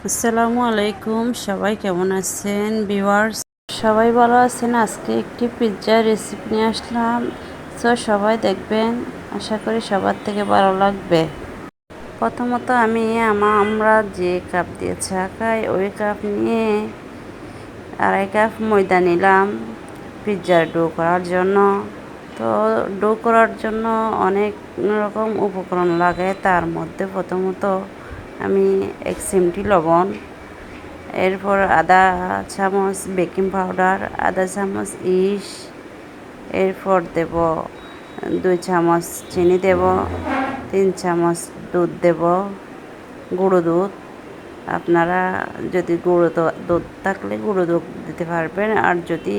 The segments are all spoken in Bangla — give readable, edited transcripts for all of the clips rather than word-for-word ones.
আসসালামু আলাইকুম, সবাই কেমন আছেন ভিউয়ার্স? সবাই ভালো আছেন? আজকে একটি পিৎজা রেসিপি নিয়ে আসলাম। সবাই দেখবেন, আশা করি সবার থেকে ভালো লাগবে। প্রথমত আমরা যে কাপ দিয়ে চা খাই ওই কাপ নিয়ে 2.5 কাপ ময়দা নিলাম পিৎজার ডো করার জন্য। তো ডো করার জন্য অনেক রকম উপকরণ লাগে, তার মধ্যে প্রথমত আমি 1 চিমটি লবণ, এরপর আধা চামচ বেকিং পাউডার, আধা চামচ ইস্ট, এরপর দেব 2 চামচ চিনি দেব, 3 চামচ দুধ দেব, গুঁড়ো দুধ। আপনারা যদি দুধ থাকলে গুঁড়ো দুধ দিতে পারবেন, আর যদি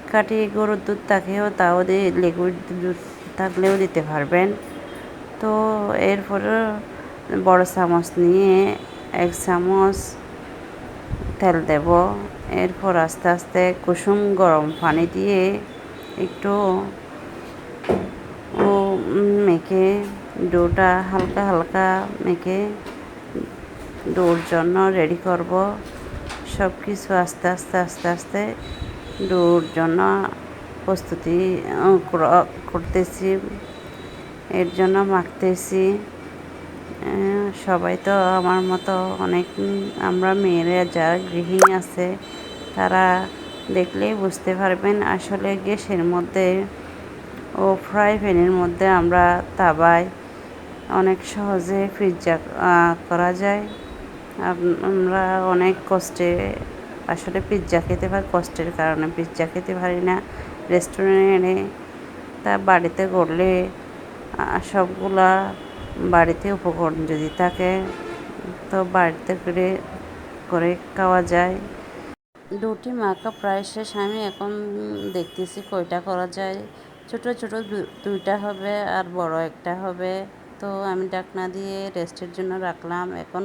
খাঁটি গরুর দুধ থাকেও তাও দিয়ে লিকুইড দুধ থাকলেও দিতে পারবেন। তো এরপর বড় চামচ নিয়ে 1 চামচ তেল দেব। এরপর আস্তে আস্তে কুসুম গরম পানি দিয়ে একটু মেখে ডোটা হালকা হালকা মেখে ডোর জন্য রেডি করব। সব কিছু আস্তে আস্তে আস্তে আস্তে ডোর জন্য প্রস্তুতি করতেছি, এর জন্য মাখতেছি। সবাই তো আমার মতো অনেক, আমরা মেয়েরা যারা গৃহিণী আছে তারা দেখলেই বুঝতে পারবেন। আসলে গ্যাসের মধ্যে ও ফ্রাই প্যানের মধ্যে আমরা তাওয়ায় অনেক সহজে পিৎজা করা যায়। আমরা অনেক কষ্টে আসলে পিৎজা খেতে পারি, কষ্টের কারণে পিৎজা খেতে পারি না রেস্টুরেন্টে। তা বাড়িতে করলে সবগুলা বাড়িতে উপকরণ যদি থাকে তো বাড়িতে করে খাওয়া যায়। ডোটি মাখা প্রায় শেষ। আমি এখন দেখতেছি কয়টা করা যায়। ছোট ছোট দুইটা হবে আর বড় একটা হবে। তো আমি ঢাকনা দিয়ে রেস্টের জন্য রাখলাম। এখন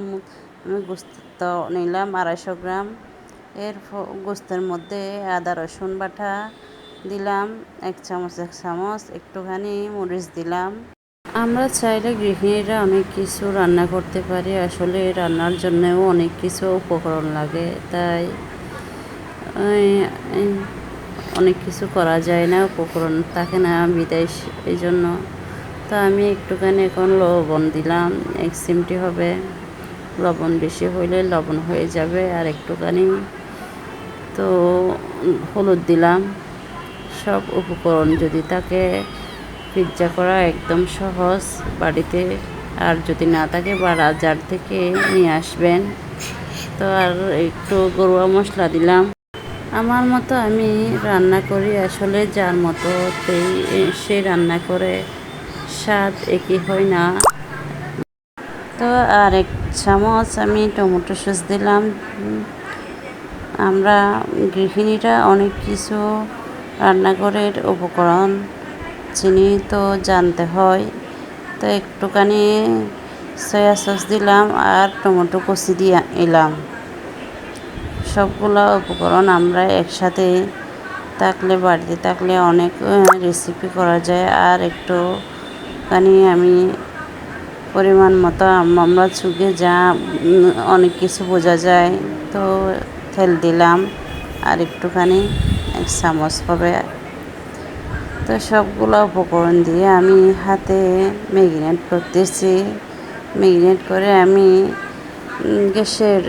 আমি গোস্ত নিলাম 250 গ্রাম। গোস্তের মধ্যে আদা রসুন বাটা দিলাম 1 চামচ একটুখানি মরিচ দিলাম। আমরা চাইলে গৃহিণীরা অনেক কিছু রান্না করতে পারি, আসলে রান্নার জন্যও অনেক কিছু উপকরণ লাগে, তাই অনেক কিছু করা যায় না, উপকরণ থাকে না বিদেশ, এই জন্য। তো আমি একটুখানি এখন লবণ দিলাম, 1 চিমটি হবে। লবণ বেশি হইলে লবণ হয়ে যাবে। আর একটুখানি তো হলুদ দিলাম। সব উপকরণ যদি থাকে পিৎজা করা একদম সহজ বাড়িতে, আর যদি না থাকে বাজার থেকে নিয়ে আসবেন। তো আর একটু গরুয়া মশলা দিলাম। আমার মতো আমি রান্না করি, আসলে যার মতো সে রান্না করে, স্বাদ একই হয় না। তো আর 1 চামচ আমি টমেটো সস দিলাম। আমরা গৃহিণীরা অনেক কিছু রান্নাঘরের উপকরণ চিনি তো জানতে হয়। তো একটুখানি সয়া সস দিলাম আর টমেটো কুচি দিয়ে এলাম। সবগুলো উপকরণ আমরা একসাথে থাকলে, বাড়িতে থাকলে অনেক রেসিপি করা যায়। আর একটুখানি আমি পরিমাণ মতো আমরা চুকে যা অনেক কিছু বোঝা যায়, তো তেল দিলাম আর একটুখানি 1 চামচ হবে। তো সবগুলো উপকরণ দিয়ে আমি হাতে ম্যারিনেট করতেছি। ম্যারিনেট করে আমি গ্যাসের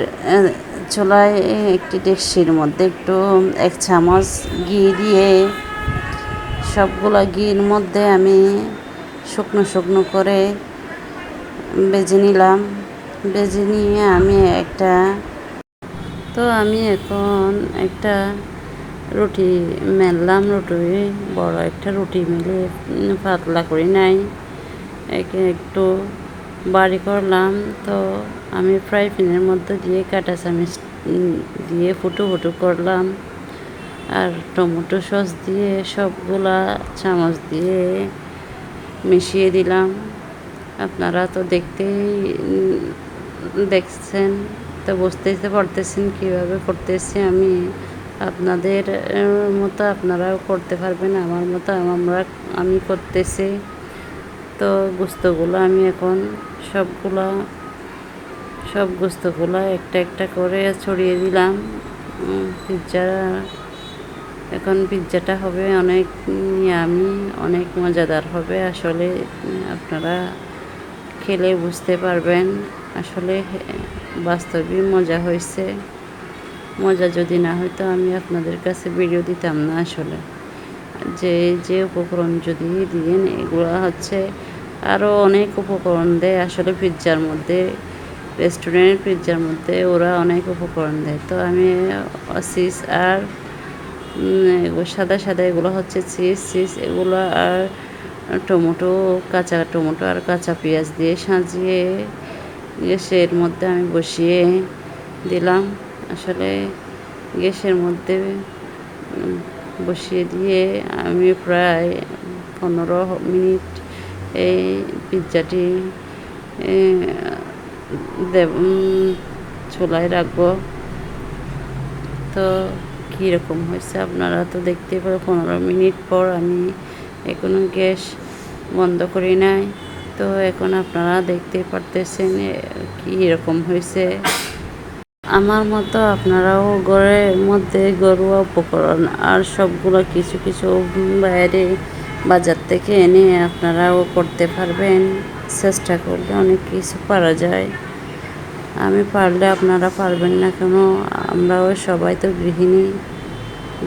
চুলায় একটি ডেকচির মধ্যে একটু 1 চামচ ঘি দিয়ে সবগুলো ঘির মধ্যে আমি শুকনো শুকনো করে ভেজে নিলাম। ভেজে নিয়ে আমি এখন একটা রুটি মেললাম। বড় একটা রুটি মেলে পাতলা করি নাই, একে একটু বাড়ি করলাম। তো আমি ফ্রাই প্যানের মধ্যে দিয়ে কাঁটা চামচ দিয়ে ফুটো করলাম, আর টমেটো সস দিয়ে সবগুলা চামচ দিয়ে মিশিয়ে দিলাম। আপনারা তো দেখছেন, তো বুঝতেই পারতেছেন কীভাবে করতেছি আমি। আপনাদের মতো আপনারাও করতে পারবেন, আমার মতো আমি করতেছি। তো গোস্তগুলো আমি এখন সবগুলো সব গোস্তগুলো একটা একটা করে ছড়িয়ে দিলাম পিৎজা। এখন পিৎজাটা হবে অনেক ইয়ামি, অনেক মজাদার হবে। আসলে আপনারা খেলে বুঝতে পারবেন আসলে বাস্তবেই মজা হয়েছে। মজা যদি না হইতো আমি আপনাদের কাছে ভিডিও দিতাম না। আসলে যে যে উপকরণ যদি দিয়েন, এগুলো হচ্ছে আরও অনেক উপকরণ দেয় আসলে পিৎজার মধ্যে। রেস্টুরেন্টের পিৎজার মধ্যে ওরা অনেক উপকরণ দেয়। তো আমি চিজ আর সাদা সাদা এগুলো হচ্ছে চিজ এগুলো আর টমেটো, কাঁচা টমেটো আর কাঁচা পেঁয়াজ দিয়ে সাজিয়ে গ্যাসের মধ্যে আমি বসিয়ে দিলাম। আসলে গ্যাসের মধ্যে বসিয়ে দিয়ে আমি প্রায় 15 মিনিট এই পিৎজাটি চুলায় রাখবো। তো কীরকম হয়েছে আপনারা তো দেখতেই পাবেন। 15 মিনিট পর আমি এখনো গ্যাস বন্ধ করি নাই। তো এখন আপনারা দেখতে পারতেছেন কীরকম হয়েছে। আমার মতো আপনারাও ঘরের মধ্যে ঘরোয়া উপকরণ আর সবগুলো কিছু কিছু বাইরে বাজার থেকে এনে আপনারাও করতে পারবেন। চেষ্টা করলে অনেক কিছু পারা যায়। আমি পারলে আপনারা পারবেন না কেন? আমরাও সবাই তো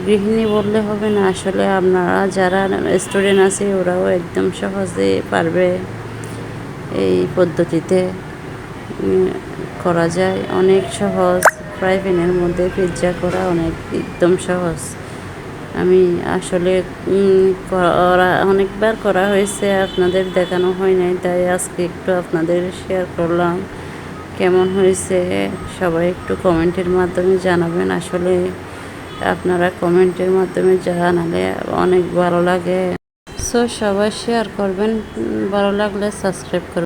গৃহিণী বললে হবে না। আসলে আপনারা যারা স্টুডেন্ট আছে ওরাও একদম সহজে পারবে। এই পদ্ধতিতে করা যায়, অনেক সহজ। ফ্রাই প্যানের মধ্যে পিৎজা করা একদম সহজ। আমি আসলে অনেকবার করা হয়েছে, আপনাদের দেখানো হয় নাই, তাই আজকে একটু আপনাদের শেয়ার করলাম। কেমন হয়েছে সবাই একটু কমেন্টের মাধ্যমে জানাবেন। আসলে আপনারা কমেন্টের মাধ্যমে জানালে অনেক ভালো লাগে। সো সবাই শেয়ার করবেন, ভালো লাগলে সাবস্ক্রাইব করবেন।